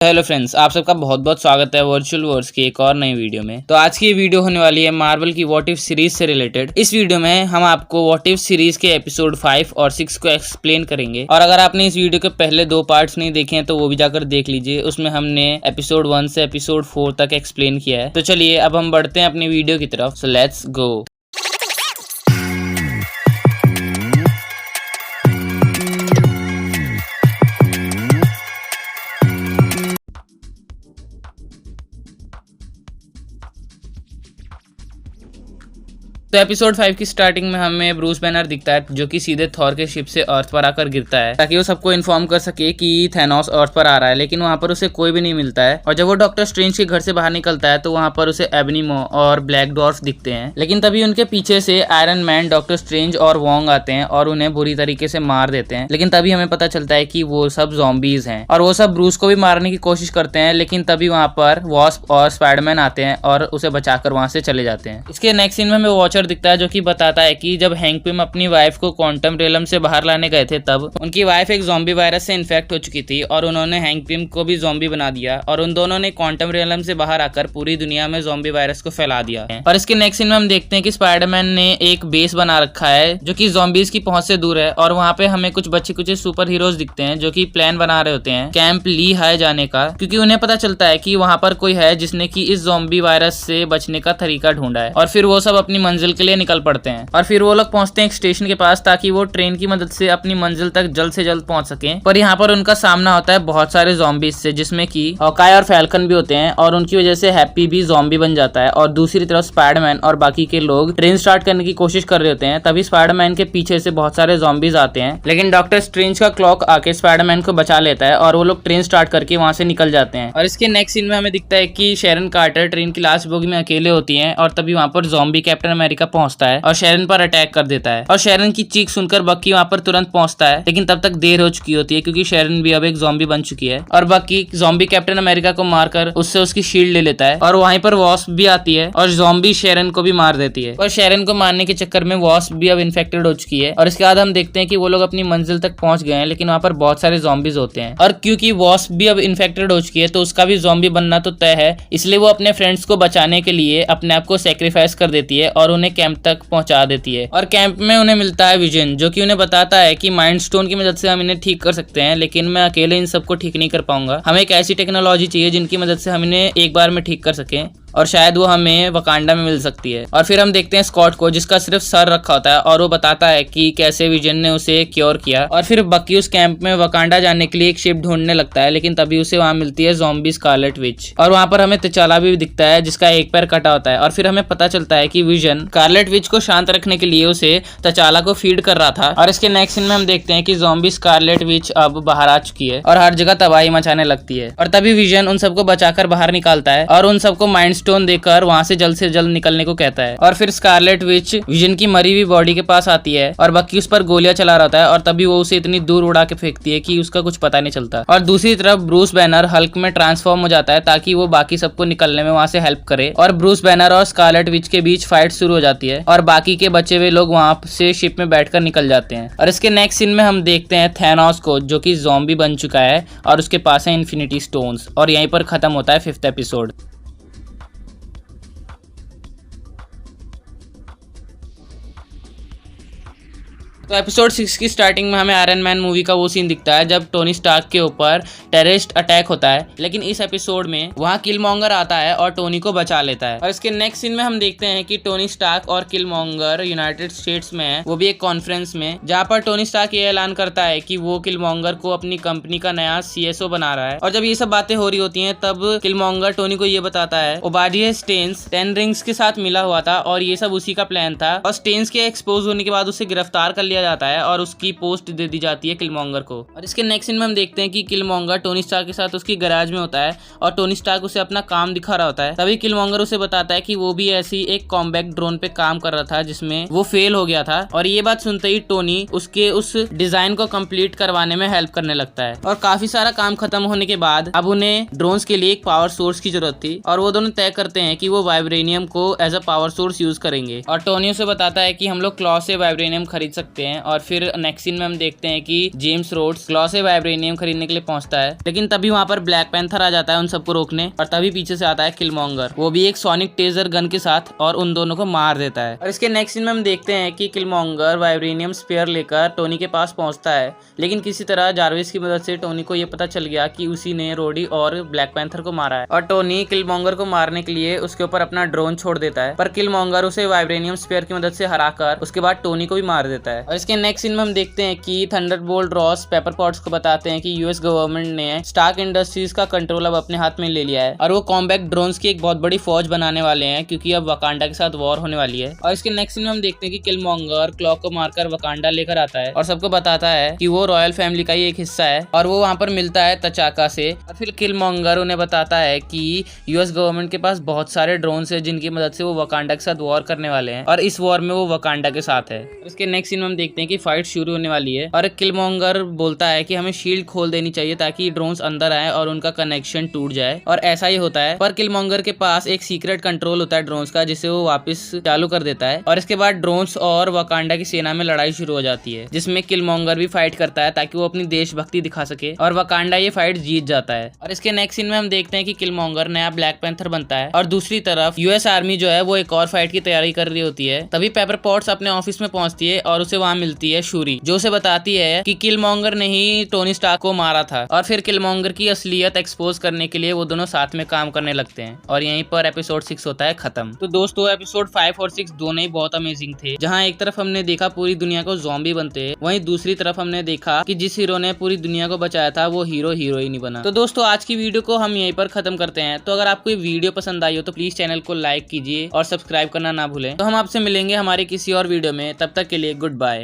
Hello friends, आप सबका बहुत बहुत स्वागत है वर्चुअल वर्स की एक और नई वीडियो में। तो आज की ये वीडियो होने वाली है मार्वल की व्हाट इफ सीरीज से रिलेटेड। इस वीडियो में हम आपको व्हाट इफ सीरीज के एपिसोड 5 और 6 को एक्सप्लेन करेंगे। और अगर आपने इस वीडियो के पहले 2 पार्ट्स नहीं देखे हैं तो वो भी जाकर देख लीजिए। उसमें हमने एपिसोड 1 से एपिसोड 4 तक एक्सप्लेन किया है। तो चलिए अब हम बढ़ते हैं अपनी वीडियो की तरफ। So let's go. तो एपिसोड 5 की स्टार्टिंग में हमें ब्रूस बैनर दिखता है जो कि सीधे थॉर के शिप से अर्थ पर आकर गिरता है ताकि वो सबको इन्फॉर्म कर सके कि थैनोस अर्थ पर आ रहा है। लेकिन वहां पर उसे कोई भी नहीं मिलता है। और जब वो डॉक्टर स्ट्रेंज के घर से बाहर निकलता है तो वहां पर उसे एबनी मो और ब्लैक डॉर्फ दिखते हैं। लेकिन तभी उनके पीछे से आयरन मैन, डॉक्टर स्ट्रेंज और वोंग आते हैं और उन्हें बुरी तरीके से मार देते हैं। लेकिन तभी हमें पता चलता है कि वो सब ज़ॉम्बीज हैं और वो सब ब्रूस को भी मारने की कोशिश करते हैं। लेकिन तभी वहां पर वॉस्प और स्पाइडरमैन आते हैं और उसे बचाकर वहां से चले जाते हैं। इसके नेक्स्ट सीन में हमें वॉचर दिखता है जो कि बताता है कि जब हैंक पिम अपनी वाइफ को क्वांटम रियलम से बाहर लाने गए थे तब उनकी वाइफ एक ज़ॉम्बी वायरस से इन्फेक्ट हो चुकी थी और उन्होंने हैंक पिम को भी ज़ॉम्बी बना दिया और उन दोनों ने क्वांटम रियलम से बाहर आकर पूरी दुनिया में ज़ॉम्बी वायरस को फैला दिया है। और इसके नेक्स्ट सीन में हम देखते हैं कि स्पाइडरमैन ने एक बेस बना रखा है जो कि ज़ॉम्बीज की पहुंच से दूर है और वहां पे हमें कुछ बच्चे कुछ सुपर हीरोज दिखते हैं जो कि प्लान बना रहे होते हैं कैंप ली हाई जाने का, क्योंकि उन्हें पता चलता है कि वहां पर कोई है जिसने कि इस ज़ॉम्बी वायरस से बचने का तरीका ढूंढा है। और फिर वो सब अपनी मंजिल के लिए निकल पड़ते हैं और फिर वो लोग पहुंचते हैं एक स्टेशन के पास ताकि वो ट्रेन की मदद से अपनी मंजिल तक जल्द से जल्द पहुंच सकें। पर यहाँ पर उनका सामना होता है बहुत सारे ज़ॉम्बीज से जिसमें कि हॉकाई और फैल्कन भी होते हैं और उनकी वजह से हैप्पी भी ज़ॉम्बी बन जाता है। और दूसरी तरफ स्पाइडरमैन और बाकी के लोग ट्रेन स्टार्ट करने की कोशिश कर रहे होते हैं। तभी स्पाइडरमैन के पीछे से बहुत सारे ज़ॉम्बीज आते हैं लेकिन डॉक्टर स्ट्रेंज का क्लॉक आके स्पाइडरमैन को बचा लेता है और वो लोग ट्रेन स्टार्ट करके वहां से निकल जाते हैं। और इसके नेक्स्ट सीन में हमें दिखता है कि शेरन कार्टर ट्रेन की लास्ट बोगी में अकेले होती है और तभी वहां पर ज़ॉम्बी कैप्टन अमेरिका पहुंचता है और शेरन पर अटैक कर देता है। और शेरन की चीख सुनकर बक्की वहां पर तुरंत पहुंचता है लेकिन तब तक देर हो चुकी होती है क्योंकि शेरन भी अब एक ज़ॉम्बी बन चुकी है। और बक्की ज़ॉम्बी कैप्टन अमेरिका को मारकर उससे उसकी शील्ड ले लेता है और वहीं पर वॉस्प भी आती है और ज़ॉम्बी शेरन को भी मार देती है। और शेरन को मारने के चक्कर में वॉस्प भी अब इन्फेक्टेड हो चुकी है। और इसके बाद हम देखते हैं कि वो लोग अपनी मंजिल तक पहुंच गए हैं लेकिन वहां पर बहुत सारे ज़ॉम्बीज होते हैं। और क्योंकि वॉस्प भी अब इन्फेक्टेड हो चुकी है तो उसका भी ज़ॉम्बी बनना तो तय है, इसलिए वो अपने फ्रेंड्स को बचाने के लिए अपने आप को सेक्रीफाइस कर देती है और उन्हें कैंप तक पहुंचा देती है। और कैंप में उन्हें मिलता है विजन जो कि उन्हें बताता है कि माइंड स्टोन की मदद से हम इन्हें ठीक कर सकते हैं लेकिन मैं अकेले इन सबको ठीक नहीं कर पाऊंगा। हमें एक ऐसी टेक्नोलॉजी चाहिए जिनकी मदद से हम इन्हें एक बार में ठीक कर सकें और शायद वो हमें वकांडा में मिल सकती है। और फिर हम देखते हैं स्कॉट को जिसका सिर्फ सर रखा होता है और वो बताता है कि कैसे विजन ने उसे क्योर किया। और फिर बकी उस कैंप में वकांडा जाने के लिए एक शिप ढूंढने लगता है लेकिन तभी उसे वहां मिलती है ज़ॉम्बी स्कारलेट विच और वहां पर हमें तचाला भी दिखता है जिसका एक पैर कटा होता है। और फिर हमें पता चलता है कि विजन स्कारलेट विच को शांत रखने के लिए उसे तचाला को फीड कर रहा था। और इसके नेक्स्ट सीन में हम देखते हैं कि ज़ॉम्बी स्कारलेट विच अब बाहर आ चुकी है और हर जगह तबाही मचाने लगती है। और तभी विजन उन सबको बचाकर बाहर निकालता है और उन सबको माइंड स्टोन देकर वहां से जल्द निकलने को कहता है। और फिर स्कारलेट विच विजन की मरी हुई बॉडी के पास आती है और बक्की उस पर गोलियां चला रहा होता है और तभी वो उसे इतनी दूर उड़ा के फेंकती है कि उसका कुछ पता नहीं चलता। और दूसरी तरफ ब्रूस बैनर हल्क में ट्रांसफॉर्म हो जाता है ताकि वो बाकी सबको निकलने में वहां से हेल्प करे। और ब्रूस बैनर और स्कारलेट विच के बीच फाइट शुरू हो जाती है और बाकी के बचे हुए लोग वहां से शिप में बैठकर निकल जाते हैं। और इसके नेक्स्ट सीन में हम देखते हैं थैनोस को जो कि ज़ॉम्बी बन चुका है और उसके पास है इन्फिनिटी स्टोन्स। और यहीं पर खत्म होता है 5th एपिसोड। तो एपिसोड 6 की स्टार्टिंग में हमें आयरन मैन मूवी का वो सीन दिखता है जब टोनी स्टार्क के ऊपर टेररिस्ट अटैक होता है। लेकिन इस एपिसोड में वहां किलमॉन्गर आता है और टोनी को बचा लेता है। और इसके नेक्स्ट सीन में हम देखते हैं कि टोनी स्टार्क और किलमॉन्गर यूनाइटेड स्टेट्स में है, वो भी एक कॉन्फ्रेंस में, जहां पर टोनी स्टार्क ये ऐलान करता है कि वो किलमॉन्गर को अपनी कंपनी का नया CSO बना रहा है। और जब ये सब बातें हो रही होती हैं तब किलमॉन्गर टोनी को ये बताता है ओबाडिया स्टेन्स 10 रिंग्स के साथ मिला हुआ था और ये सब उसी का प्लान था। और स्टेन्स के एक्सपोज होने के बाद उसे गिरफ्तार कर लिया जाता है और उसकी पोस्ट दे दी जाती है किलमॉन्गर को। और इसके नेक्स्ट सीन में हम देखते हैं कि किलमॉन्गर टोनी स्टार्क के साथ उसकी गैराज में होता है और टोनी स्टार्क उसे अपना काम दिखा रहा होता है। तभी किलमॉन्गर उसे बताता है कि वो भी ऐसी एक कॉम्बैक्ट ड्रोन पे काम कर रहा था जिसमें वो फेल हो गया था। और ये बात सुनते ही टोनी उसके उस डिजाइन को कंप्लीट करवाने में हेल्प करने लगता है। और काफी सारा काम खत्म होने के बाद अब उन्हें ड्रोन्स के लिए एक पावर सोर्स की जरूरत थी और वो दोनों तय करते हैं कि वो वाइब्रेनियम को as a power source use करेंगे। और टोनी उसे बताता है कि हम लोग क्लॉ से वाइब्रेनियम खरीद सकते देखते हैं। और फिर नेक्स्ट सीन में हम देखते हैं कि जेम्स रोड्स क्लॉ से वाइब्रेनियम खरीदने के लिए पहुंचता है, लेकिन तभी वहां पर ब्लैक पैंथर आ जाता है उन सबको रोकने, और तभी पीछे से आता है किलमॉन्गर, वो भी एक सोनिक टेजर गन के साथ, और उन दोनों को मार देता है। और इसके नेक्स्ट सीन में हम देखते हैं कि किलमॉन्गर वाइब्रेनियम स्पेयर लेकर टोनी के पास पहुंचता है, लेकिन किसी तरह जार्विस की मदद से टोनी को यह पता चल गया कि उसी ने रोडी और ब्लैक पैंथर को मारा है, और टोनी किलमॉन्गर को मारने के लिए उसके ऊपर अपना ड्रोन छोड़ देता है, पर किलमॉन्गर उसे वाइब्रेनियम स्पेयर की मदद से हराकर उसके बाद टोनी को भी मार देता है। और इसके नेक्स्ट सीन में हम देखते हैं कि थंडरबोल्ट रॉस पेपर पॉट्स को बताते हैं कि यूएस गवर्नमेंट ने स्टार्क इंडस्ट्रीज का कंट्रोल अब अपने हाथ में ले लिया है, और वो कॉम्बैक्ट ड्रोन्स की एक बहुत बड़ी फौज बनाने वाले हैं, क्योंकि अब वकांडा के साथ वॉर होने वाली है। और इसके नेक्स्ट सीन में हम देखते हैं कि किलमॉन्गर क्लॉक को मारकर वकांडा लेकर आता है और सबको बताता है कि वो रॉयल फैमिली का ही एक हिस्सा है, और वो वहां पर मिलता है तचाका से। और फिर किलमॉन्गर उन्हें बताता है कि यूएस गवर्नमेंट के पास बहुत सारे ड्रोन्स है जिनकी मदद से वो वकांडा के साथ वॉर करने वाले हैं, और इस वॉर में वो वकांडा के साथ है। इसके नेक्स्ट सीन में हम देखते हैं कि फाइट शुरू होने वाली है, और किलमॉन्गर बोलता है कि हमें शील्ड खोल देनी चाहिए ताकि ड्रोन्स अंदर आए और उनका कनेक्शन टूट जाए, और ऐसा ही होता है। पर किलमॉन्गर के पास एक सीक्रेट कंट्रोल होता है ड्रोन्स का, जिसे वो वापस चालू कर देता है, और इसके बाद ड्रोन्स और वकांडा की सेना में लड़ाई शुरू हो जाती है, जिसमें किलमॉन्गर भी फाइट करता है ताकि वो अपनी देशभक्ति दिखा सके, और वकांडा ये फाइट जीत जाता है। और इसके नेक्स्ट सीन में हम देखते हैं कि किलमॉन्गर नया ब्लैक पैंथर बनता है, और दूसरी तरफ यूएस आर्मी जो है वो एक और फाइट की तैयारी कर रही होती है। तभी पेपर पॉट्स अपने ऑफिस में पहुंचती है और उसे वहां मिलती है शूरी, जो उसे बताती है कि किलमॉन्गर ने ही टोनी स्टार्क को मारा था, और फिर किलमॉन्गर की असलियत एक्सपोज करने के लिए वो दोनों साथ में काम करने लगते हैं, और यहीं पर एपिसोड 6 होता है खत्म। तो दोस्तों एपिसोड 5 और 6 दोनों ही बहुत अमेजिंग थे, जहाँ एक तरफ हमने देखा पूरी दुनिया को ज़ॉम्बी बनते, वहीं दूसरी तरफ हमने देखा कि जिस हीरो ने पूरी दुनिया को बचाया था वो हीरो हीरोइन ही बना। तो दोस्तों आज की वीडियो को हम यहीं पर खत्म करते हैं। तो अगर आपको ये वीडियो पसंद आई हो तो प्लीज चैनल को लाइक कीजिए और सब्सक्राइब करना ना भूलें। तो हम आपसे मिलेंगे हमारे किसी और वीडियो में, तब तक के लिए गुड बाय।